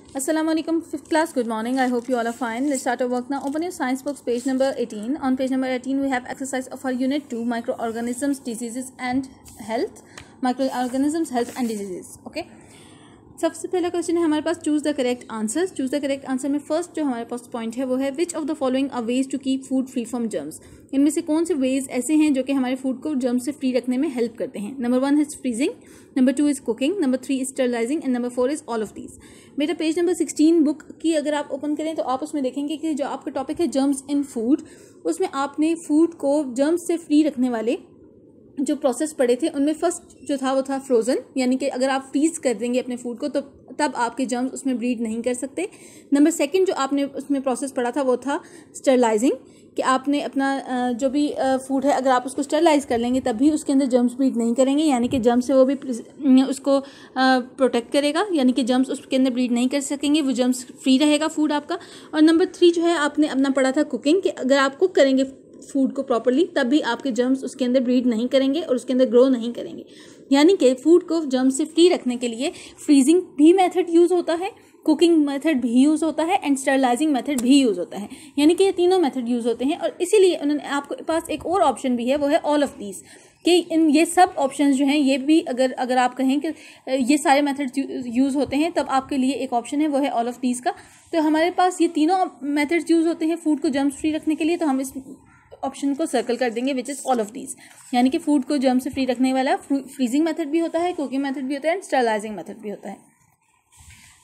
Assalamualaikum, 5th class. Good morning. I hope you all are fine. Let's start our work now. Open your science books, page number 18. On page number 18, we have exercise of our unit 2, microorganisms, diseases and health. Microorganisms, health and diseases. Okay. सबसे पहला question है हमारे पास choose the correct answer. Choose the correct answer में first जो हमारे पास point है वो है which of the following are ways to keep food free from germs. इनमें से कौन से वेज ऐसे हैं जो कि हमारे फूड को जर्म्स से फ्री रखने में हेल्प करते हैं। Number 1 is freezing, number 2 is cooking, number 3 is sterilising and number 4 is all of these. बेटा पेज नंबर 16 बुक की अगर आप ओपन करें तो आप उसमें देखेंगे कि जो आपका टॉपिक है जर्म्स इन फूड, उसमें आपने फूड को जर्म्स से फ्री रखने वाले जो प्रोसेस पढ़े थे उनमें फर्स्ट जो था वो था फ्रोज़न, यानी कि अगर आप फ्रीज कर देंगे अपने फूड को तो तब आपके जर्म्स उसमें ब्रीड नहीं कर सकते। नंबर सेकंड जो आपने उसमें प्रोसेस पढ़ा था वो था स्टरलाइजिंग, कि आपने अपना जो भी फूड है अगर आप उसको स्टरलाइज कर लेंगे तब भी उसके अंदर जर्म्स ब्रीड नहीं करेंगे, यानी कि जर्म्स से वो भी उसको प्रोटेक्ट करेगा, यानी कि जर्म्स उसके अंदर ब्रीड नहीं कर सकेंगे, वो जर्म्स फ्री रहेगा फूड आपका। और नंबर 3 जो है आपने अपना पढ़ा था कुकिंग, कि अगर आप कुक करेंगे फूड को प्रॉपर्ली तब भी आपके जर्म्स उसके अंदर ब्रीड नहीं करेंगे और उसके अंदर ग्रो नहीं करेंगे। यानी कि फूड को जर्म्स से फ्री रखने के लिए फ्रीजिंग भी मेथड यूज़ होता है, कुकिंग मेथड भी यूज़ होता है एंड स्टरलाइजिंग मेथड भी यूज़ होता है, यानी कि ये तीनों मेथड यूज़ होते हैं। और इसीलिए उन्होंने आपके पास एक और ऑप्शन भी है, वो है ऑल ऑफ दीज, कि इन ये सब ऑप्शंस जो हैं ये भी अगर आप कहें कि ये सारे मेथड्स यूज़ होते हैं तब आपके लिए एक ऑप्शन है वो है ऑल ऑफ दीज का। तो हमारे पास ये तीनों मेथड्स यूज़ होते हैं फूड को जर्म्स फ्री रखने के लिए, तो हम इस ऑप्शन को सर्कल कर देंगे which is all of these, यानी कि फूड को जर्म से फ्री रखने वाला फ्रीजिंग मेथड भी होता है, कुकिंग मेथड भी होता है एंड स्टरलाइजिंग मेथड भी होता है।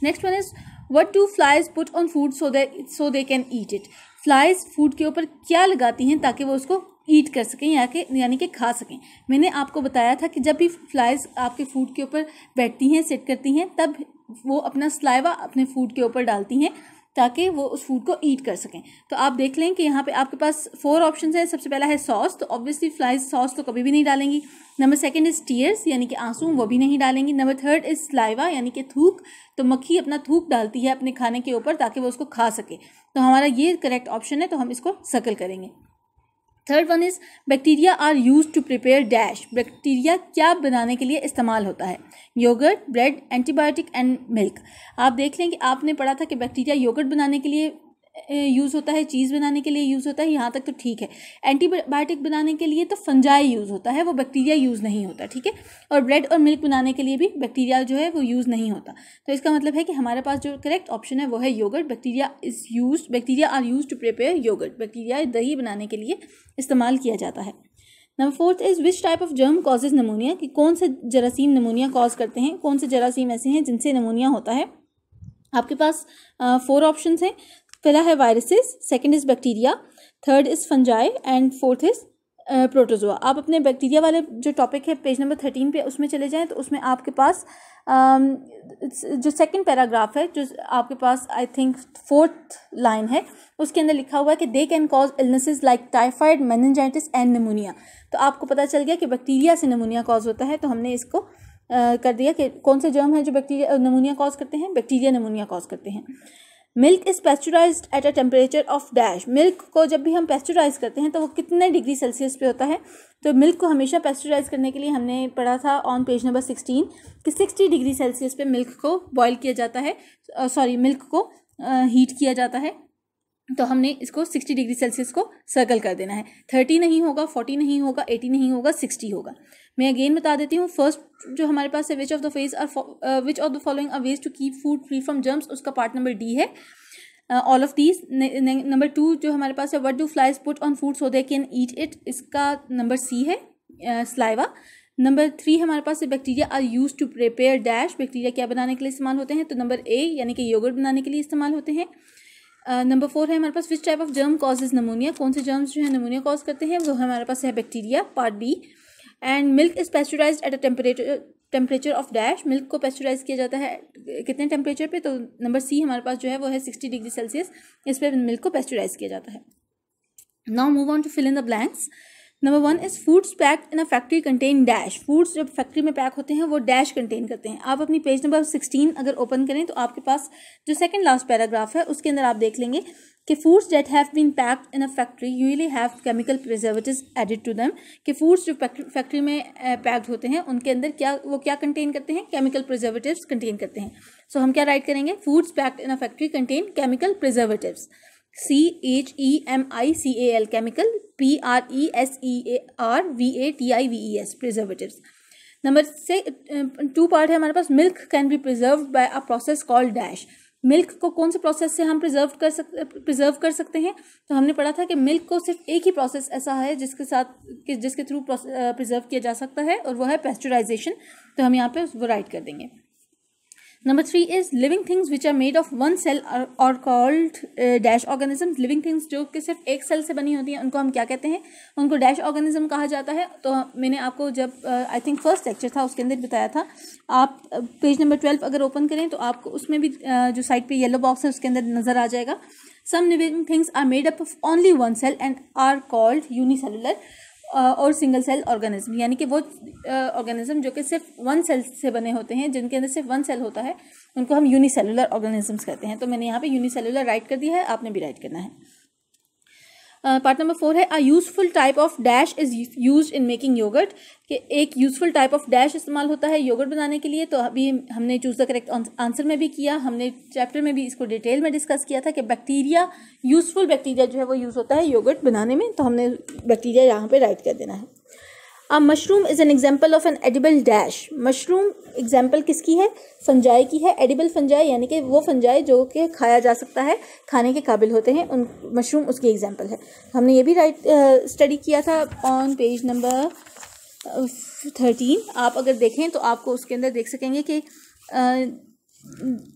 Next one is what do flies put on food so they can eat it. Flies food के ऊपर क्या लगाती हैं ताकि वो उसको ईट कर सकें यानी कि खा सकें। मैंने आपको बताया था कि जब भी फ्लाइज आपके फूड के ऊपर बैठती हैं, सिट करती हैं, तब वो अपना स्लाइवा अपने फूड के ऊपर डालती हैं ताकि वो उस फूड को ईट कर सकें। तो आप देख लें कि यहाँ पे आपके पास 4 ऑप्शन है। सबसे पहला है सॉस, तो ऑब्वियसली फ्लाइज सॉस तो कभी भी नहीं डालेंगी। नंबर सेकंड इज टीयर्स, यानी कि आंसू, वो भी नहीं डालेंगी। नंबर थर्ड इज स्लाइवा, यानी कि थूक, तो मक्खी अपना थूक डालती है अपने खाने के ऊपर ताकि वो उसको खा सके, तो हमारा ये करेक्ट ऑप्शन है, तो हम इसको सर्कल करेंगे। Third one is bacteria are use to prepare dash. Bacteria क्या बनाने के लिए इस्तेमाल होता है। Yoghurt, bread, antibiotic and milk. आप देख लें कि आपने पढ़ा था कि बैक्टीरिया योगर्ट बनाने के लिए यूज़ होता है, चीज़ बनाने के लिए यूज़ होता है, यहाँ तक तो ठीक है। एंटीबायोटिक बनाने के लिए तो फंजाई यूज़ होता है, वो बैक्टीरिया यूज़ नहीं होता, ठीक है। और ब्रेड और मिल्क बनाने के लिए भी बैक्टीरिया जो है वो यूज़ नहीं होता। तो इसका मतलब है कि हमारे पास जो करेक्ट ऑप्शन है वो है yoghurt. Bacteria are use to prepare yoghurt. Bacteria दही बनाने के लिए इस्तेमाल किया जाता है। Number 4 is which type of germ causes pneumonia, कि कौन से जरासीम नमोनिया कॉज करते हैं, कौन से जरासीम ऐसे हैं जिनसे नमोनिया होता है। आपके पास 4 ऑप्शन हैं। पहला है viruses, second is bacteria, third is fungi and fourth is protozoa. आप अपने बैक्टीरिया वाले जो टॉपिक है पेज नंबर 13 पे उसमें चले जाएं तो उसमें आपके पास जो सेकंड पैराग्राफ है, जो आपके पास आई थिंक 4th लाइन है, उसके अंदर लिखा हुआ है कि they can cause illnesses like typhoid, meningitis and pneumonia. तो आपको पता चल गया कि बैक्टीरिया से निमोनिया कॉज होता है, तो हमने इसको कर दिया कि कौन से जर्म है जो बैक्टीरिया निमोनिया कॉज करते हैं। बैक्टीरिया निमोनिया कॉज करते हैं। Milk is pasteurized at a temperature of dash. Milk को जब भी हम पेस्चराइज करते हैं तो वो कितने डिग्री सेल्सियस पे होता है। तो मिल्क को हमेशा पेस्चराइज करने के लिए हमने पढ़ा था ऑन पेज नंबर 16 कि 60 डिग्री सेल्सियस पे मिल्क को बॉयल किया जाता है, मिल्क को हीट किया जाता है। तो हमने इसको 60 डिग्री सेल्सियस को सर्कल कर देना है। 30 नहीं होगा, 40 नहीं होगा, 80 नहीं होगा, 60 होगा। मैं अगेन बता देती हूँ। फर्स्ट जो हमारे पास है which of the following are ways to keep food free from germs, उसका पार्ट नंबर डी है, ऑल ऑफ दीज। नंबर 2 जो हमारे पास है what do flies put on food so they can eat it, इसका नंबर सी है, saliva. Number 3 हमारे पास है bacteria are use to prepare dash. Bacteria क्या बनाने के लिए इस्तेमाल होते हैं, तो नंबर ए यानी कि योगर्ट बनाने के लिए इस्तेमाल होते हैं। नंबर 4 है हमारे पास which type of germ causes pneumonia, कौन से जर्म्स जो है नमोनिया कॉज करते हैं, वो हमारे पास है bacteria, part B. And milk is pasteurized at a temperature of dash. Milk को पेस्चराइज किया जाता है कितने टेम्परेचर पे, तो नंबर सी हमारे पास जो है वो है 60 डिग्री सेल्सियस, इस पर मिल्क को पेस्चराइज किया जाता है। Now move on to fill in the blanks. Number 1 is foods packed in a factory contain dash. Foods जब फैक्ट्री में पैक होते हैं वो डैश कंटेन करते हैं। आप अपनी पेज नंबर 16 अगर ओपन करें तो आपके पास जो सेकंड लास्ट पैराग्राफ है उसके अंदर आप देख लेंगे कि foods that have been packed in a factory usually have chemical preservatives added to them. कि फूड्स जो फैक्ट्री में पैक्ड होते हैं उनके अंदर क्या कंटेन करते हैं, केमिकल प्रिजर्वेटिव्स कंटेन करते हैं। सो हम क्या राइट करेंगे, foods packed in a factory contain chemical preservatives, CHEMICAL chemical, PRESERVATIVES preservatives. Number 2 part है हमारे पास, milk can be preserved by a process called dash. Milk को कौन से प्रोसेस से हम प्रिजर्व कर सकते हैं, तो हमने पढ़ा था कि मिल्क को सिर्फ एक ही प्रोसेस ऐसा है जिसके थ्रू प्रिजर्व किया जा सकता है और वो है पेस्चराइजेशन। तो हम यहाँ पे वो राइट कर देंगे। Number 3 is living things which are made of one cell are called dash organism. Living things जो कि सिर्फ एक सेल से बनी होती हैं उनको हम क्या कहते हैं, उनको डैश ऑर्गेनिज्म कहा जाता है। तो मैंने आपको जब आई थिंक फर्स्ट लेक्चर था उसके अंदर बताया था। आप पेज नंबर 12 अगर ओपन करें तो आपको उसमें भी जो साइड पे येलो बॉक्स है उसके अंदर नजर आ जाएगा। Some living things are made up of only one cell and are called unicellular और सिंगल सेल ऑर्गेनिज्म। यानी कि वो ऑर्गेनिज्म जो कि सिर्फ वन सेल से बने होते हैं, जिनके अंदर सिर्फ वन सेल होता है, उनको हम यूनिसेलुलर ऑर्गेनिजम्स कहते हैं। तो मैंने यहाँ पे यूनिसेलुलर राइट कर दिया है, आपने भी राइट करना है। पार्ट नंबर 4 है a useful type of dash is used in making yoghurt. कि एक यूजफुल टाइप ऑफ डैश इस्तेमाल होता है योगर्ट बनाने के लिए। तो अभी हमने चूज द करेक्ट आंसर में भी किया, हमने चैप्टर में भी इसको डिटेल में डिस्कस किया था कि बैक्टीरिया, यूजफुल बैक्टीरिया जो है वो यूज होता है योगर्ट बनाने में। तो हमने बैक्टीरिया यहाँ पे राइट कर देना है। A mushroom is an example of an edible dash. Mushroom example किसकी है, फंजाई की है। एडिबल फंजाई यानी कि वो फंजाई जो कि खाया जा सकता है, खाने के काबिल होते हैं, उन मशरूम उसकी एग्जाम्पल है। हमने ये भी राइट स्टडी किया था ऑन पेज नंबर 13। आप अगर देखें तो आपको उसके अंदर देख सकेंगे कि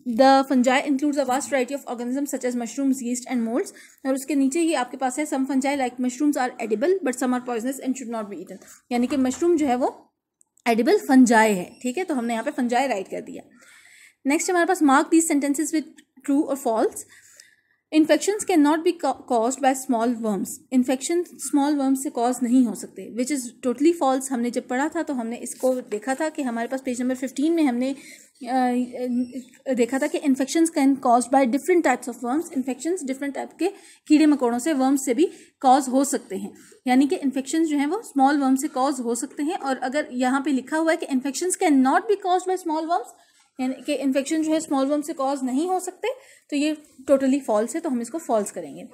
the fungi includes a vast variety of organisms such as mushrooms, yeast and molds. और उसके नीचे ही आपके पास है some fungi like mushrooms are edible but some are poisonous and should not be eaten. यानी कि मशरूम जो है वो एडिबल फंजाई है। ठीक है, तो हमने यहाँ पे फंजाई राइट कर दिया। नेक्स्ट हमारे पास mark these sentences with true or false. Infections can not be caused by small worms. Infection small worms से कॉज नहीं हो सकते, विच इज़ टोटली फॉल्स। हमने जब पढ़ा था तो हमने इसको देखा था कि हमारे पास पेज नंबर 15 में हमने देखा था कि infections can caused by different types of worms. Infections different type के कीड़े मकोड़ों से, वर्म्स से भी कॉज हो सकते हैं। यानी कि इन्फेक्शंस जो हैं वो स्मॉल वर्म से कॉज हो सकते हैं। और अगर यहाँ पे लिखा हुआ है कि infections can not be caused by small worms, यानी कि इन्फेक्शन जो है स्मॉल वर्म से कॉज नहीं हो सकते, तो ये टोटली फॉल्स है। तो हम इसको फॉल्स करेंगे।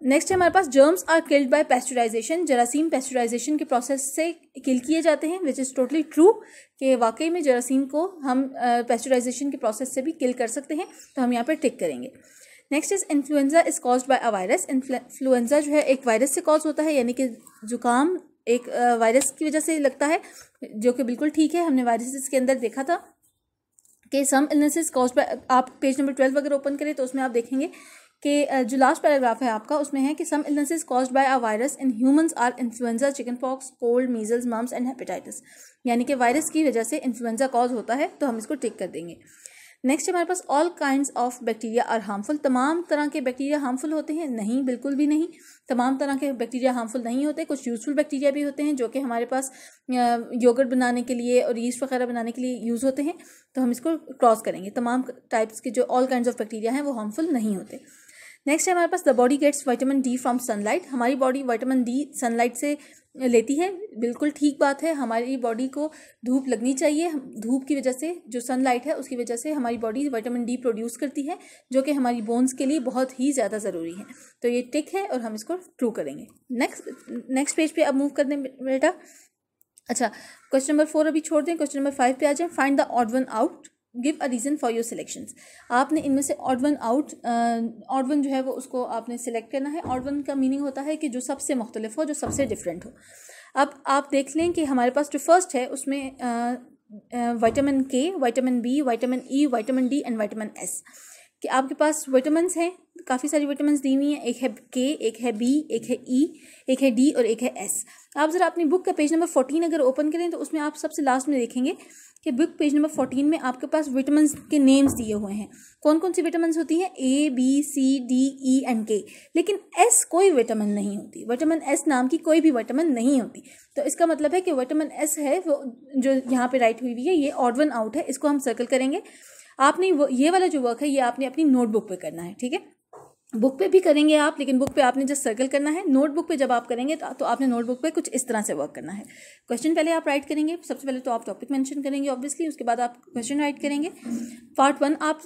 नेक्स्ट है हमारे पास germs are killed by pasteurization. जरासीम पेस्चराइजेशन के प्रोसेस से किल किए जाते हैं, विच इज़ टोटली ट्रू कि वाकई में जरासीम को हम पेस्चराइजेशन के प्रोसेस से भी किल कर सकते हैं। तो हम यहाँ पर टिक करेंगे। Next is influenza is caused by a virus. Influenza जो है एक वायरस से कॉज होता है, यानी कि जुकाम एक वायरस की वजह से लगता है, जो कि बिल्कुल ठीक है। हमने वायरसेस के अंदर देखा था कि सम इलनेसेस कॉज्ड बाय, आप पेज नंबर 12 अगर ओपन करें तो उसमें आप देखेंगे कि जो लास्ट पैराग्राफ है आपका उसमें है कि some illnesses caused by a virus in humans are influenza, chicken pox, cold, measles, mumps and hepatitis. यानी कि वायरस की वजह से इन्फ्लुएंजा कॉज होता है। तो हम इसको टिक कर देंगे। नेक्स्ट हमारे पास all kinds of bacteria are harmful. तमाम तरह के बैक्टीरिया हार्मफुल होते हैं? नहीं, बिल्कुल भी नहीं। तमाम तरह के बैक्टीरिया हार्मफुल नहीं होते। कुछ यूजफुल बैक्टीरिया भी होते हैं जो कि हमारे पास योगर्ट बनाने के लिए और यीस्ट वगैरह बनाने के लिए यूज़ होते हैं। तो हम इसको क्रॉस करेंगे। तमाम टाइप्स के जो ऑल काइंड्स ऑफ बैक्टीरिया हैं वो हार्मफुल नहीं होते। नेक्स्ट है हमारे पास the body gets vitamin D from sunlight. हमारी बॉडी विटामिन डी सनलाइट से लेती है, बिल्कुल ठीक बात है। हमारी बॉडी को धूप लगनी चाहिए। धूप की वजह से, जो सनलाइट है उसकी वजह से हमारी बॉडी विटामिन डी प्रोड्यूस करती है, जो कि हमारी बोन्स के लिए बहुत ही ज़्यादा ज़रूरी है। तो ये टिक है और हम इसको ट्रू करेंगे। नेक्स्ट पेज पे अब मूव कर दें बेटा। अच्छा, क्वेश्चन नंबर 4 अभी छोड़ दें, क्वेश्चन नंबर 5 पे आ जाएं। Find the odd one out, give a reason for your selections. आपने इनमें से odd one out, odd one जो है वो उसको आपने सिलेक्ट करना है। ऑड वन का मीनिंग होता है कि जो सबसे मुख्तलिफ हो, जो सबसे डिफरेंट हो। अब आप देख लें कि हमारे पास जो फर्स्ट है उसमें vitamin K, vitamin B, vitamin E, vitamin D and vitamin S कि आपके पास विटामिन हैं, काफ़ी सारी विटामिन दी हुई हैं। एक है के, एक है बी, एक है ई, एक है डी और एक है एस। आप ज़रा अपनी बुक का पेज नंबर 14 अगर ओपन करें तो उसमें आप सबसे लास्ट में देखेंगे कि बुक पेज नंबर 14 में आपके पास विटामिन के नेम्स दिए हुए हैं। कौन कौन सी विटामिन होती हैं? A, B, C, D, E and K। लेकिन S कोई विटामिन नहीं होती, विटामिन S नाम की कोई भी विटामिन नहीं होती। तो इसका मतलब है कि विटामिन S है वो जो यहाँ पे राइट हुई हुई है, ये ऑड वन आउट है, इसको हम सर्कल करेंगे। आपने ये वाला जो वर्क है ये आपने अपनी नोटबुक पे करना है, ठीक है। बुक पे भी करेंगे आप, लेकिन बुक पे आपने जस्ट सर्कल करना है। नोटबुक पे जब आप करेंगे तो आपने नोटबुक पे कुछ इस तरह से वर्क करना है। क्वेश्चन पहले आप राइट करेंगे, सबसे पहले तो आप टॉपिक मेंशन करेंगे ऑब्वियसली, उसके बाद आप क्वेश्चन राइट करेंगे। पार्ट 1 आप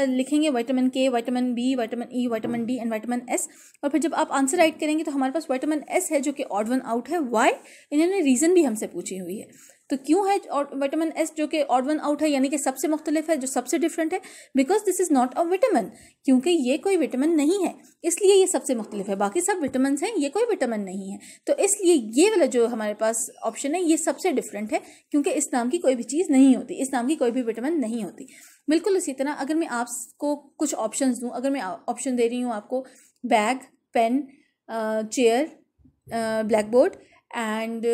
लिखेंगे vitamin K, vitamin B, vitamin E, vitamin D and vitamin S. और फिर जब आप आंसर राइट करेंगे तो हमारे पास विटामिन एस है जो कि ऑड वन आउट है। वाई? इन्होंने रीज़न भी हमसे पूछी हुई है। तो क्यों है विटामिन एस जो कि ऑड वन आउट है, यानी कि सबसे मुख्तलिफ है, जो सबसे डिफरेंट है? Because this is not a vitamin, क्योंकि ये कोई विटामिन नहीं है, इसलिए ये सबसे मुख्तलिफ है। बाकी सब विटामिन हैं, ये कोई विटामिन नहीं है। तो इसलिए ये वाला जो हमारे पास ऑप्शन है ये सबसे डिफरेंट है, क्योंकि इस नाम की कोई भी चीज़ नहीं होती, इस नाम की कोई भी विटामिन नहीं होती। बिल्कुल इसी तरह अगर मैं आपको कुछ ऑप्शन दूँ, अगर मैं ऑप्शन दे रही हूँ आपको bag, pen, chair, blackboard and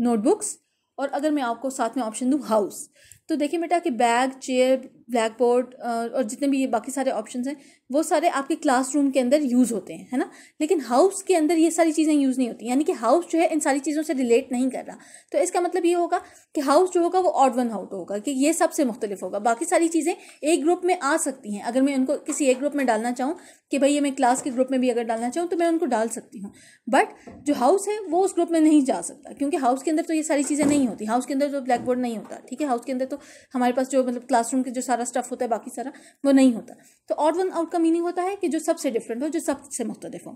notebooks, और अगर मैं आपको साथ में ऑप्शन दूँ हाउस, तो देखिए बेटा कि बैग, चेयर, ब्लैक बोर्ड और जितने भी ये बाकी सारे ऑप्शंस हैं वो सारे आपके क्लासरूम के अंदर यूज़ होते हैं, है ना। लेकिन हाउस के अंदर ये सारी चीज़ें यूज़ नहीं होती, यानी कि हाउस जो है इन सारी चीज़ों से रिलेट नहीं कर रहा। तो इसका मतलब ये होगा कि हाउस जो होगा वो ऑड वन आउट होगा, कि ये सबसे मुख्तलिफ होगा। बाकी सारी चीज़ें एक ग्रुप में आ सकती हैं, अगर मैं उनको किसी एक ग्रुप में डालना चाहूँ कि भाई ये मैं क्लास के ग्रुप में भी अगर डालना चाहूँ तो मैं उनको डाल सकती हूँ, बट जो हाउस है वो उस ग्रुप में नहीं जा सकता, क्योंकि हाउस के अंदर तो ये सारी चीज़ें नहीं होती। हाउस के अंदर तो ब्लैक बोर्ड नहीं होता, ठीक है। हाउस के अंदर तो हमारे पास जो मतलब क्लासरूम के जो सारा स्टफ होता है बाकी सारा वो नहीं होता। तो ऑड वन आउट का मीनिंग होता है कि जो सबसे डिफरेंट हो, जो सबसे मुख्तलिफ हो।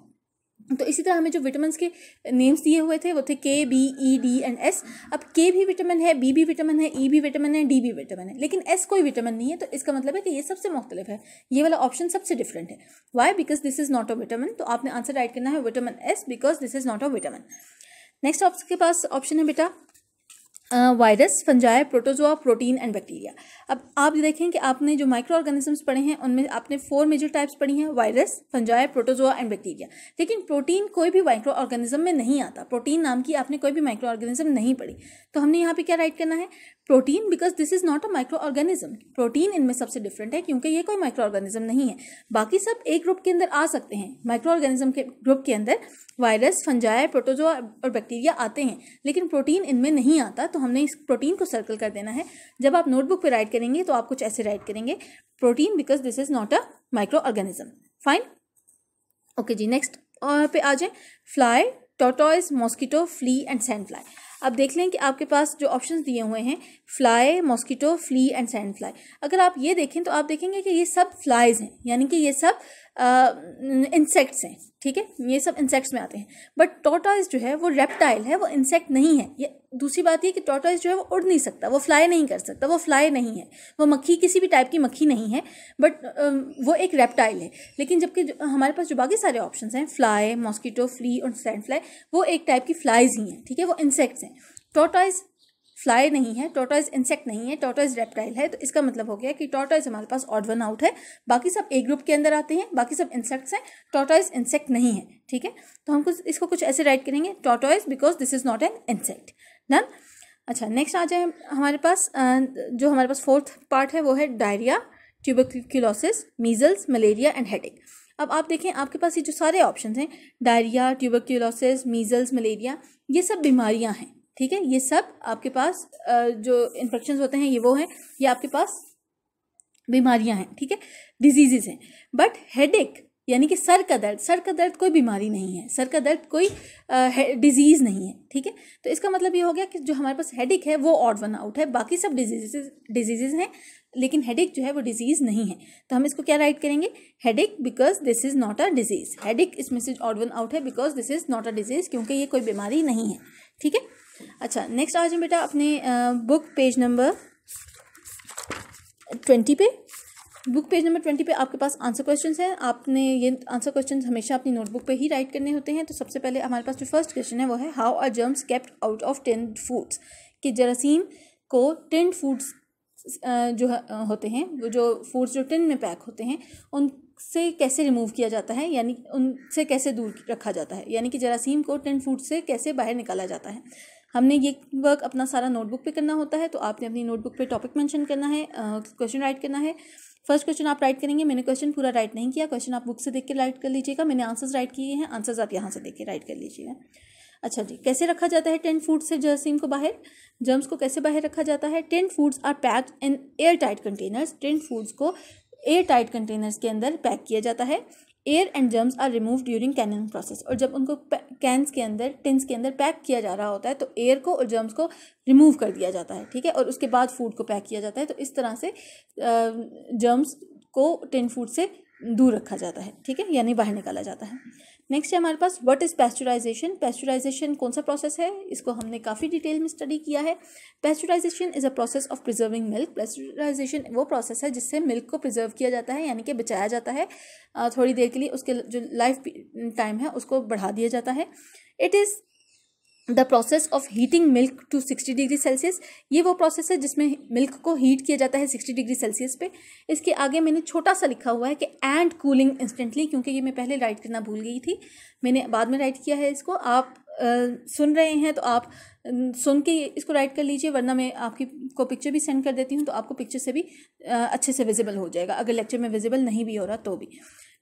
तो इसी तरह हमें जो विटामिन के नेम्स दिए हुए थे वो थे K, B, E, D and S. अब के भी विटामिन है, बी भी विटामिन है, ई भी विटामिन है, डी भी विटामिन है, लेकिन एस कोई विटामिन नहीं है। तो इसका मतलब है कि ये सबसे मुख्तलिफ है, ये वाला ऑप्शन सबसे डिफरेंट है। Why? Because this is not a vitamin. तो आपने आंसर राइट करना है vitamin S, because this is not a vitamin. Next आपके पास ऑप्शन है बेटा virus, fungi, protozoa, protein and bacteria. अब आप देखें कि आपने जो माइक्रो ऑर्गेनिजम्स पढ़े हैं उनमें आपने 4 मेजर टाइप्स पढ़ी हैं, virus, fungi, protozoa and bacteria. लेकिन प्रोटीन कोई भी माइक्रो ऑर्गेनिज्म में नहीं आता, प्रोटीन नाम की आपने कोई भी माइक्रो ऑर्गेनिज्म नहीं पढ़ी। तो हमने यहाँ पे क्या राइट करना है? Protein, because this is not a micro organism. Protein इनमें सबसे डिफरेंट है क्योंकि ये कोई माइक्रो ऑर्गेनिज्म नहीं है। बाकी सब एक ग्रुप के अंदर आ सकते हैं, माइक्रो ऑर्गेनिज्म के ग्रुप के अंदर वायरस, फंजाई, प्रोटोजोआ और बैक्टीरिया आते हैं, लेकिन प्रोटीन इनमें नहीं आता। तो हमने इस प्रोटीन को सर्कल कर देना है। जब आप नोटबुक पे राइट करेंगे तो आप कुछ ऐसे राइट करेंगे, protein because this is not a microorganism. Fine, okay जी। नेक्स्ट पे आ जाए, fly, tortoise, mosquito, flea and sand fly. अब देख लें कि आपके पास जो ऑप्शंस दिए हुए हैं fly, mosquito, flea and sand fly, अगर आप ये देखें तो आप देखेंगे कि ये सब फ्लाइज हैं, यानी कि ये सब इंसेक्ट्स हैं, ठीक है, ये सब इंसेक्ट्स में आते हैं। बट टॉर्टोइज जो है वो रेप्टाइल है, वो इंसेक्ट नहीं है। ये दूसरी बात ये कि टॉर्टोइज जो है वो उड़ नहीं सकता, वो फ्लाई नहीं कर सकता, वो फ्लाई नहीं है, वो मक्खी, किसी भी टाइप की मक्खी नहीं है, बट वो एक रेप्टाइल है। लेकिन जबकि हमारे पास जो बाकी सारे ऑप्शंस हैं फ्लाई, मॉस्किटो, फ्ली और सैंड फ्लाई, वो एक टाइप की फ्लाइज ही हैं, ठीक है, वो इंसेक्ट्स हैं। टॉर्टोइज फ्लाई नहीं है, टॉर्टोइज इंसेक्ट नहीं है, टॉर्टोइज रेप्टाइल है। तो इसका मतलब हो गया कि टॉर्टोइज हमारे पास ऑड वन आउट है, बाकी सब एक ग्रुप के अंदर आते हैं, बाकी सब इंसेक्ट्स हैं, टॉर्टोइज इंसेक्ट नहीं है, ठीक है। तो हम इसको कुछ ऐसे राइट करेंगे, tortoise because this is not an insect. Done. अच्छा, नेक्स्ट आ जाए हमारे पास जो हमारे पास फोर्थ पार्ट है वो है diarrhoea, tuberculosis, measles, malaria and headache. अब आप देखें आपके पास ये जो सारे ऑप्शन हैं, डायरिया, ट्यूबरक्लोसिस, मीजल्स, मलेरिया, ये सब बीमारियां हैं, ठीक है। ये सब आपके पास जो इन्फेक्शंस होते हैं ये वो हैं, ये आपके पास बीमारियां हैं, ठीक है, डिजीजेस हैं। बट हेडेक यानी कि सर का दर्द कोई बीमारी नहीं है, सर का दर्द कोई डिजीज़ नहीं है, ठीक है। तो इसका मतलब ये हो गया कि जो हमारे पास हेडेक है वो ऑड वन आउट है, बाकी सब डिजीजेस हैं, लेकिन हेडेक जो है वो डिजीज़ नहीं है। तो हम इसको क्या राइट करेंगे? Headache because this is not a disease. Headache इसमें से ऑड वन आउट है because this is not a disease, क्योंकि ये कोई बीमारी नहीं है, ठीक है। अच्छा, नेक्स्ट आ जाए बेटा अपने बुक पेज नंबर 20 पे। बुक पेज नंबर 20 पे आपके पास आंसर क्वेश्चंस हैं। आपने ये आंसर क्वेश्चंस हमेशा अपनी नोटबुक पे ही राइट करने होते हैं। तो सबसे पहले हमारे पास जो फर्स्ट क्वेश्चन है वो है how are germs kept out of tinned foods, कि जरासीम को टिन्ड फूड्स जो होते हैं, वो जो फूड्स जो टिन में पैक होते हैं उनसे कैसे रिमूव किया जाता है, यानी उनसे कैसे दूर रखा जाता है, यानी कि जरासीम को टिन फूड से कैसे बाहर निकाला जाता है। हमने ये वर्क अपना सारा नोटबुक पे करना होता है, तो आपने अपनी नोटबुक पे टॉपिक मेंशन करना है, क्वेश्चन राइट करना है। फर्स्ट क्वेश्चन आप राइट करेंगे। मैंने क्वेश्चन पूरा राइट नहीं किया, क्वेश्चन आप बुक से देख के राइट कर लीजिएगा। मैंने आंसर्स राइट किए हैं, आंसर्स आप यहाँ से देख के राइट कर लीजिएगा। अच्छा जी, कैसे रखा जाता है टेंट फूड से जरासीम को बाहर, जर्म्स को कैसे बाहर रखा जाता है? Tinned foods are packed in airtight containers. Tinned foods को एयर टाइट कंटेनर्स के अंदर पैक किया जाता है। Air and germs are remove during canning process. और जब उनको कैंस के अंदर, टिन्स के अंदर पैक किया जा रहा होता है तो एयर को और जर्म्स को रिमूव कर दिया जाता है, ठीक है, और उसके बाद फूड को पैक किया जाता है। तो इस तरह से जर्म्स को टिन फूड से दूर रखा जाता है, ठीक है, यानी बाहर निकाला जाता है। नेक्स्ट है हमारे पास व्हाट इज पैस्चराइजेशन। पैस्चराइजेशन कौन सा प्रोसेस है, इसको हमने काफ़ी डिटेल में स्टडी किया है। Pasteurisation is a process of preserving milk. Pasteurisation वो प्रोसेस है जिससे मिल्क को प्रिजर्व किया जाता है, यानी कि बचाया जाता है थोड़ी देर के लिए, उसके जो लाइफ टाइम है उसको बढ़ा दिया जाता है। It is the process of heating milk to 60 degree Celsius. ये वो प्रोसेस है जिसमें मिल्क को हीट किया जाता है 60 डिग्री सेल्सियस पे। इसके आगे मैंने छोटा सा लिखा हुआ है कि एंड कूलिंग इंस्टेंटली, क्योंकि ये मैं पहले राइट करना भूल गई थी, मैंने बाद में राइट किया है इसको। आप सुन रहे हैं तो आप सुन के इसको राइट कर लीजिए, वरना मैं आपकी को पिक्चर भी सेंड कर देती हूँ तो आपको पिक्चर से भी अच्छे से विजिबल हो जाएगा, अगर लेक्चर में विजिबल नहीं भी हो रहा तो भी।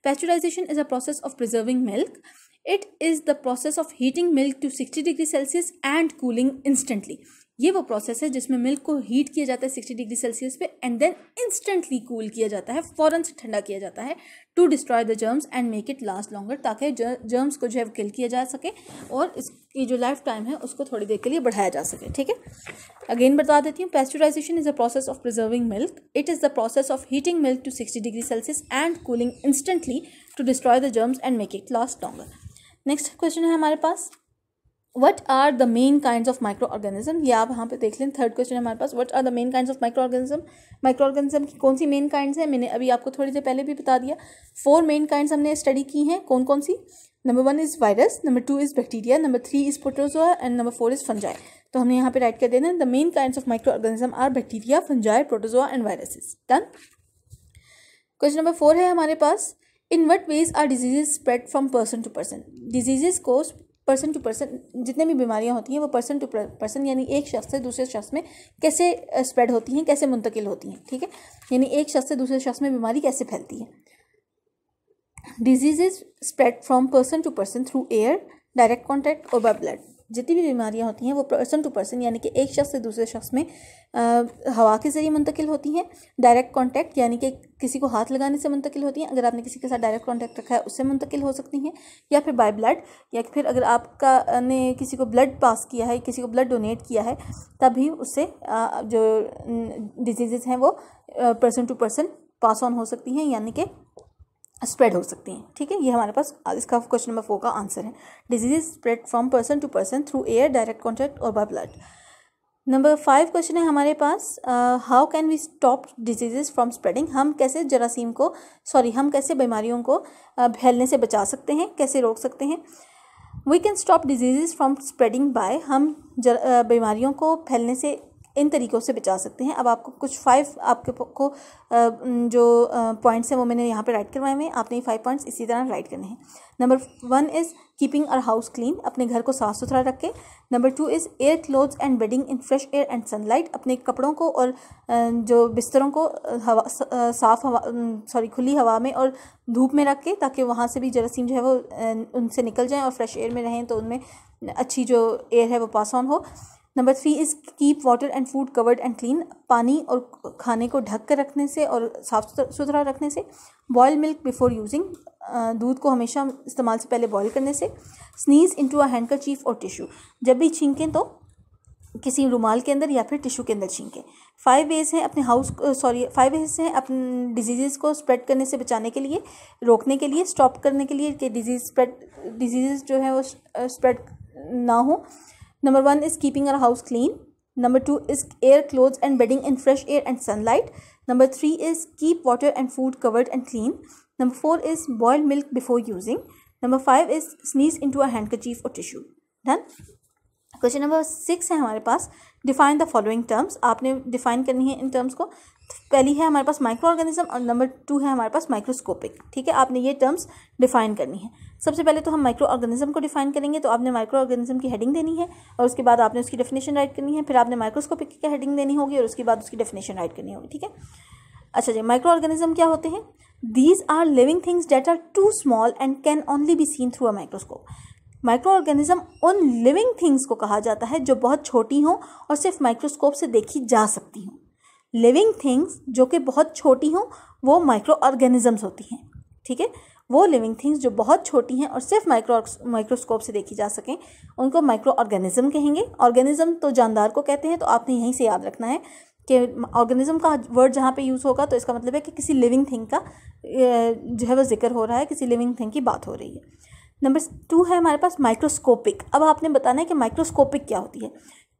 Pasteurisation is a process of preserving milk. It is the process of heating milk to 60 degree Celsius and cooling instantly. ये वो प्रोसेस है जिसमें मिल्क को हीट किया जाता है 60 डिग्री सेल्सियस पे एंड देन इंस्टेंटली कूल किया जाता है, फ़ौरन से ठंडा किया जाता है, to destroy the germs and make it last longer, ताकि जर्म्स को जो है किल किया जा सके और इसकी जो लाइफ टाइम है उसको थोड़ी देर के लिए बढ़ाया जा सके, ठीक है। अगेन बता देती हूँ, pasteurization is a process of preserving milk. It is the process of heating milk to 60 degree Celsius and cooling instantly to destroy the germs and make it last longer. Next question है हमारे पास, what are the main kinds of micro organism. ये आप यहाँ पे देख लें, third question है हमारे पास, what are the main kinds of micro organism. Micro organism की कौन सी मेन काइंड्स है, मैंने अभी आपको थोड़ी देर पहले भी बता दिया। 4 मेन काइंड्स हमने स्टडी की हैं, कौन कौन सी? Number 1 is virus, number 2 is bacteria, number 3 is protozoa and number 4 is fungi. तो हमने यहाँ पे राइट कर देना, the main kinds of micro organism are bacteria, fungi, protozoa and viruses. Done. Question number 4 है हमारे पास, in what ways are diseases spread from person to person. Diseases को पर्सन टू पर्सन, जितने भी बीमारियां होती हैं वो पर्सन टू पर्सन यानी एक शख्स से दूसरे शख्स में कैसे स्प्रेड होती हैं, कैसे मुंतकिल होती हैं, ठीक है, यानी एक शख्स से दूसरे शख्स में बीमारी कैसे फैलती है। Diseases spread from person to person through air, direct contact और बाय ब्लड। जितनी भी बीमारियां होती हैं वो पर्सन टू पर्सन यानी कि एक शख्स से दूसरे शख्स में हवा के ज़रिए मुंतकिल होती हैं। डायरेक्ट कॉन्टैक्ट यानी कि किसी को हाथ लगाने से मुंतकिल होती हैं, अगर आपने किसी के साथ डायरेक्ट कॉन्टैक्ट रखा है उससे मुंतकिल हो सकती हैं, या फिर बाय ब्लड, या फिर अगर आपका ने किसी को ब्लड पास किया है, किसी को ब्लड डोनेट किया है, तभी उससे जो डिजीज़ हैं वो person to person pass on हो सकती हैं, यानी कि स्प्रेड हो सकती हैं, ठीक है। ये हमारे पास इसका क्वेश्चन नंबर 4 का आंसर है, disease spread from person to person through air, direct contact और बाय ब्लड। नंबर 5 क्वेश्चन है हमारे पास, how can we stop diseases from spreading. हम कैसे हम कैसे बीमारियों को फैलने से बचा सकते हैं, कैसे रोक सकते हैं। We can stop diseases from spreading by, हम बीमारियों को फैलने से इन तरीक़ों से बचा सकते हैं। अब आपको कुछ 5 आपके को जो पॉइंट्स हैं वो मैंने यहाँ पे राइट करवाए हुए हैं, आपने 5 पॉइंट्स इसी तरह राइट करने हैं। Number 1 is keeping our house clean, अपने घर को साफ़ सुथरा रखें। Number 2 is air clothes and bedding in fresh air and sunlight, अपने कपड़ों को और जो बिस्तरों को खुली हवा में और धूप में रखें, ताकि वहाँ से भी जरासीम जो है वो उनसे निकल जाएँ और फ्रेश एयर में रहें, तो उनमें अच्छी जो एयर है वो पास ऑन हो। Number 3 is keep water and food covered and clean, पानी और खाने को ढक कर रखने से और साफ़ सुथरा रखने से। बॉयल मिल्क बिफोर यूजिंग, दूध को हमेशा इस्तेमाल से पहले बॉयल करने से। स्नीज़ इनटू अ हैंडकरचीफ और टिश्यू, जब भी छींकें तो किसी रुमाल के अंदर या फिर टिश्यू के अंदर छींकें। 5 वेज हैं अपने डिजीज़ को स्प्रेड करने से बचाने के लिए, रोकने के लिए, स्टॉप करने के लिए कि डिजीज़ जो है वो स्प्रेड ना हो। Number 1 is keeping our house clean. Number 2 is air clothes and bedding in fresh air and sunlight. Number 3 is keep water and food covered and clean. Number 4 is boil milk before using. Number 5 is sneeze into a handkerchief or tissue. Done? Question number 6 है हमारे पास, define the following terms. आपने define करनी है in terms को। पहली है हमारे पास micro organism और नंबर 2 है हमारे पास माइक्रोस्कोपिक। ठीक है, आपने ये टर्म्स डिफाइन करनी है। सबसे पहले तो हम माइक्रो ऑर्गेनिज्म को डिफाइन करेंगे, तो आपने माइक्रो ऑर्गेनिज्म की हेडिंग देनी है और उसके बाद आपने उसकी डेफिनेशन राइट करनी है। फिर आपने माइक्रोस्कोपिक की हेडिंग देनी होगी और उसके बाद उसकी डेफिनेशन राइट करनी होगी। ठीक है, अच्छा जी, माइक्रो ऑर्गेनिज्म क्या होते हैं? These are living things that are too small and can only be seen through a microscope. Microorganism उन लिविंग थिंग्स को कहा जाता है जो बहुत छोटी हों और सिर्फ माइक्रोस्कोप से देखी जा सकती हों। लिविंग थिंग्स जो कि बहुत छोटी हों वो माइक्रो ऑर्गेनिजम्स होती हैं। ठीक है, वो लिविंग थिंग्स जो बहुत छोटी हैं और सिर्फ माइक्रोस्कोप से देखी जा सकें उनको माइक्रो ऑर्गेनिज्म कहेंगे। ऑर्गेनिज्म तो जानदार को कहते हैं, तो आपने यहीं से याद रखना है कि ऑर्गेनिज्म का वर्ड जहाँ पे यूज़ होगा तो इसका मतलब है कि किसी लिविंग थिंग का जो है वो जिक्र हो रहा है, किसी लिविंग थिंग की बात हो रही है। नंबर 2 है हमारे पास माइक्रोस्कोपिक। अब आपने बताना है कि माइक्रोस्कोपिक क्या होती है।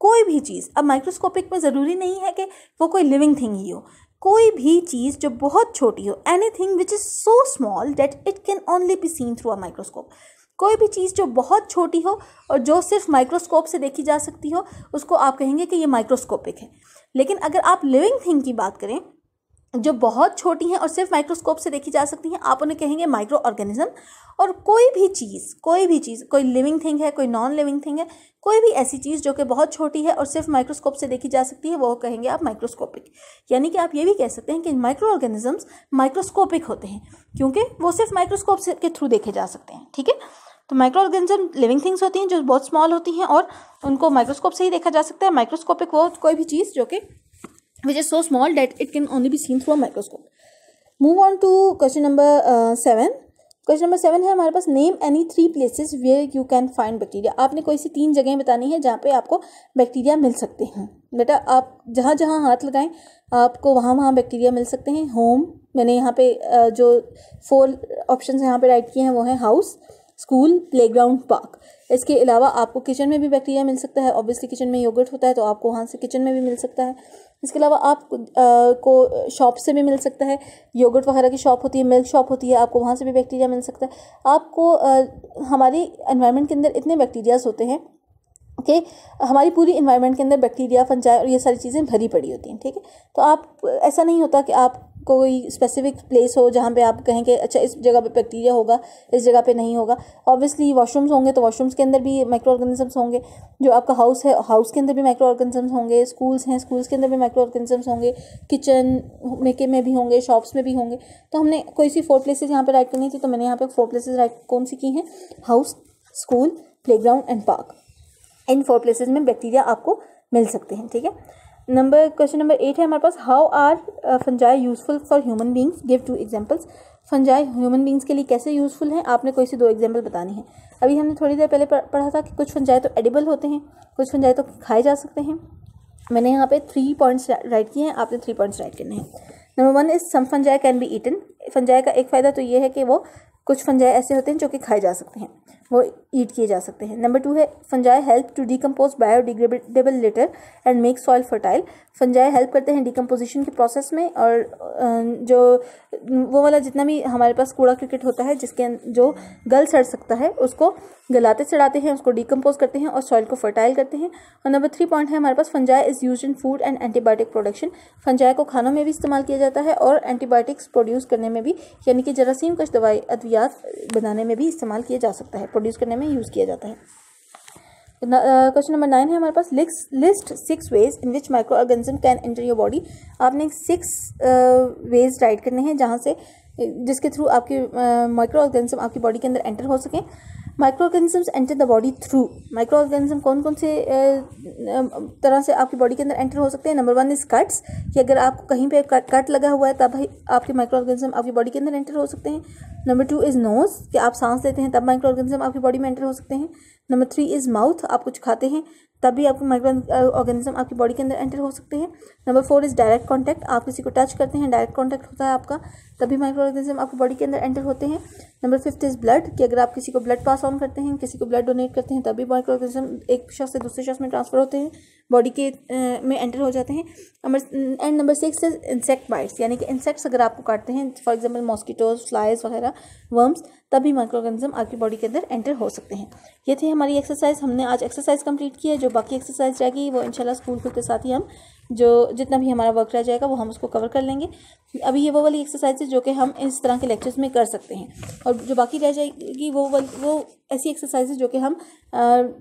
कोई भी चीज़, अब माइक्रोस्कोपिक में ज़रूरी नहीं है कि वो कोई लिविंग थिंग ही हो, कोई भी चीज़ जो बहुत छोटी हो, anything which is so small that it can only be seen through a microscope. कोई भी चीज़ जो बहुत छोटी हो और जो सिर्फ माइक्रोस्कोप से देखी जा सकती हो उसको आप कहेंगे कि ये माइक्रोस्कोपिक है। लेकिन अगर आप लिविंग थिंग की बात करें जो बहुत छोटी हैं और सिर्फ माइक्रोस्कोप से देखी जा सकती हैं, आप उन्हें कहेंगे माइक्रो ऑर्गेनिज्म। और कोई भी चीज़, कोई लिविंग थिंग है, कोई नॉन लिविंग थिंग है, कोई भी ऐसी चीज़ जो कि बहुत छोटी है और सिर्फ माइक्रोस्कोप से देखी जा सकती है वो कहेंगे आप माइक्रोस्कोपिक। यानी कि आप ये भी कह सकते हैं कि माइक्रो ऑर्गेनिजम्स माइक्रोस्कोपिक होते हैं क्योंकि वो सिर्फ माइक्रोस्कोप के थ्रू देखे जा सकते हैं। ठीक है, तो माइक्रो ऑर्गेनिज्म लिविंग थिंग्स होती हैं जो बहुत स्मॉल होती हैं और उनको माइक्रोस्कोप से ही देखा जा सकता है। माइक्रोस्कोपिक वो कोई भी चीज़ जो कि which is so small that it can only be seen through a microscope. Move on to question number 7. Question number 7 है हमारे पास, name any 3 places where you can find bacteria. आपने कोई सी 3 जगहें बतानी है जहाँ पे आपको बैक्टीरिया मिल सकते हैं। बेटा आप जहाँ जहाँ हाथ लगाएं आपको वहाँ वहाँ बैक्टीरिया मिल सकते हैं। होम, मैंने यहाँ पे जो 4 ऑप्शन यहाँ पे राइट किए हैं वो है हाउस, स्कूल, प्लेग्राउंड, पार्क। इसके अलावा आपको किचन में भी बैक्टीरिया मिल सकता है। ऑब्वियसली किचन में योगर्ट होता है तो आपको वहाँ से किचन में भी मिल सकता है। इसके अलावा आप को शॉप से भी मिल सकता है, योगर्ट वगैरह की शॉप होती है, मिल्क शॉप होती है, आपको वहाँ से भी बैक्टीरिया मिल सकता है। आपको हमारी एनवायरनमेंट के अंदर इतने बैक्टीरियाज होते हैं कि हमारी पूरी इन्वायरमेंट के अंदर बैक्टीरिया, फंजाई और ये सारी चीज़ें भरी पड़ी होती हैं। ठीक है, तो आप ऐसा नहीं होता कि आप कोई स्पेसिफिक प्लेस हो जहाँ पे आप कहें कि अच्छा इस जगह पे बैक्टीरिया होगा, इस जगह पे नहीं होगा। ऑब्वियसली वॉशरूम्स होंगे तो वॉशरूम्स के अंदर भी माइक्रो ऑर्गेनिजम्स होंगे। जो आपका हाउस है, हाउस के अंदर भी माइक्रो ऑर्गेनिजम्स होंगे। स्कूल्स हैं, स्कूल्स के अंदर भी माइक्रो ऑर्गेनिजम्स होंगे। किचन में भी होंगे, शॉप्स में भी होंगे। तो हमने कोई सी 4 प्लेसेस यहाँ पे राइट करनी थी, तो मैंने यहाँ पे 4 प्लेसेस राइट कौन सी की हैं? House, school, playground and park. In 4 places में बैक्टीरिया आपको मिल सकते हैं। ठीक है, क्वेश्चन नंबर 8 है हमारे पास, how are fungi useful for human beings, give 2 examples. Fungi human beings के लिए कैसे यूजफुल हैं, आपने कोई सी 2 एग्जाम्पल बतानी है। अभी हमने थोड़ी देर पहले पढ़ा था कि कुछ फंजाई तो एडिबल होते हैं, कुछ फंजाई तो खाए जा सकते हैं। मैंने यहाँ पे 3 पॉइंट्स राइट किए हैं, आपने 3 पॉइंट्स राइट करने हैं। Number 1 is some fungi can be eaten. Fungi का एक फ़ायदा तो ये है कि वो कुछ फंजाई ऐसे होते हैं जो कि खाए जा सकते हैं, वो ईट किए जा सकते हैं। नंबर 2 है fungi help to decompose biodegradable litter and make soil fertile. Fungi help करते हैं डिकम्पोजिशन के प्रोसेस में और जो वो वाला जितना भी हमारे पास कूड़ा क्रिकेट होता है जिसके जो गल सड़ सकता है उसको गलाते सड़ाते हैं, उसको डिकम्पोज करते हैं और सॉइल को फर्टाइल करते हैं। और नंबर 3 पॉइंट है हमारे पास, fungi is use in food and antibiotic production. Fungi को खानों में भी इस्तेमाल किया जाता है और एंटीबायोटिक्स प्रोड्यूस करने में भी, यानी कि जरासीम कश दवाई अद्वियात बनाने में भी इस्तेमाल किया जा सकता है, प्रोड्यूस करने में यूज़ किया जाता है। क्वेश्चन नंबर 9 है हमारे पास, list 6 ways in which microorganism can enter your body. आपने 6 वेज राइट करने हैं जहाँ से जिसके थ्रू आपके माइक्रो ऑर्गेनिज्म आपकी बॉडी के अंदर एंटर हो सकें। Micro organisms enter the body through. Micro organism कौन कौन से तरह से आपकी बॉडी के अंदर एंटर हो सकते हैं। नंबर 1 इज कट्स, कि अगर आपको कहीं पे कट लगा हुआ है तब आपके माइक्रो ऑर्गेनिज्म आपकी बॉडी के अंदर एंटर हो सकते हैं। नंबर 2 इज नोज, कि आप सांस लेते हैं तब माइक्रो ऑर्गेनिज्म आपकी बॉडी में एंटर हो सकते हैं। नंबर 3 इज माउथ, आप कुछ खाते हैं तब भी आपको माइक्रो ऑर्गेनिज्म आपकी बॉडी के अंदर एंटर हो सकते हैं। नंबर 4 इज डायरेक्ट कॉन्टैक्ट, आप किसी को टच करते हैं, डायरेक्ट कॉन्टैक्ट होता है आपका, तभी माइक्रो ऑर्गेनिज्म आपकी बॉडी के अंदर एंटर होते हैं। नंबर 5 इज ब्लड, कि अगर आप किसी को ब्लड पास ऑन करते हैं, किसी को ब्लड डोनेट करते हैं तभी माइक्रो ऑर्गेनिज्म एक शख्स से दूसरे शख्स में ट्रांसफर होते हैं, बॉडी के में एंटर हो जाते हैं। And number 6 is insect bytes, यानी कि इंसेक्ट्स अगर आपको काटते हैं, फॉर एग्जाम्पल मॉस्किटोज, फ्लाइज वगैरह, वर्म्स, तभी माइक्रो ऑर्गेनिज्म आपकी बॉडी के अंदर एंटर हो सकते हैं। ये थे हमारी एक्सरसाइज, हमने आज एक्सरसाइज कंप्लीट की है। जो बाकी एक्सरसाइज रहेगी वो इंशाल्लाह स्कूल खुलते साथ ही हम जो जितना भी हमारा वर्क रह जाएगा वो हम उसको कवर कर लेंगे। अभी ये वो वाली एक्सरसाइज है जो कि हम इस तरह के लेक्चर्स में कर सकते हैं, और जो बाकी रह जाएगी वो ऐसी एक्सरसाइज है जो कि हम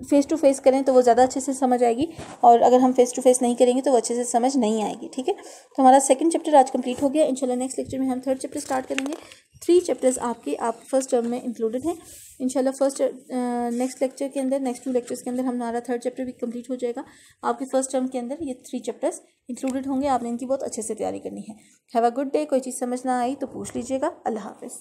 फेस टू फेस करें तो वो ज़्यादा अच्छे से समझ आएगी, और अगर हम फेस टू फेस नहीं करेंगे तो वो अच्छे से समझ नहीं आएगी। ठीक है, तो हमारा सेकंड चैप्टर आज कंप्लीट हो गया। इंशाल्लाह नेक्स्ट लेक्चर में हम थर्ड चैप्टर स्टार्ट करेंगे। 3 चैप्टर्स आपके फर्स्ट टर्म में इंक्लूडेड हैं। इंशाल्लाह नेक्स्ट लेक्चर के अंदर, नेक्स्ट 2 लेक्चर्स के अंदर हमारा थर्ड चैप्टर भी कंप्लीट हो जाएगा। आपके फर्स्ट टर्म के अंदर ये 3 चैप्टर्स इंक्लूडेड होंगे। आपने इनकी बहुत अच्छे से तैयारी करनी है। Have a good day. कोई चीज़ समझ ना आई तो पूछ लीजिएगा। अल्लाह हाफिज़।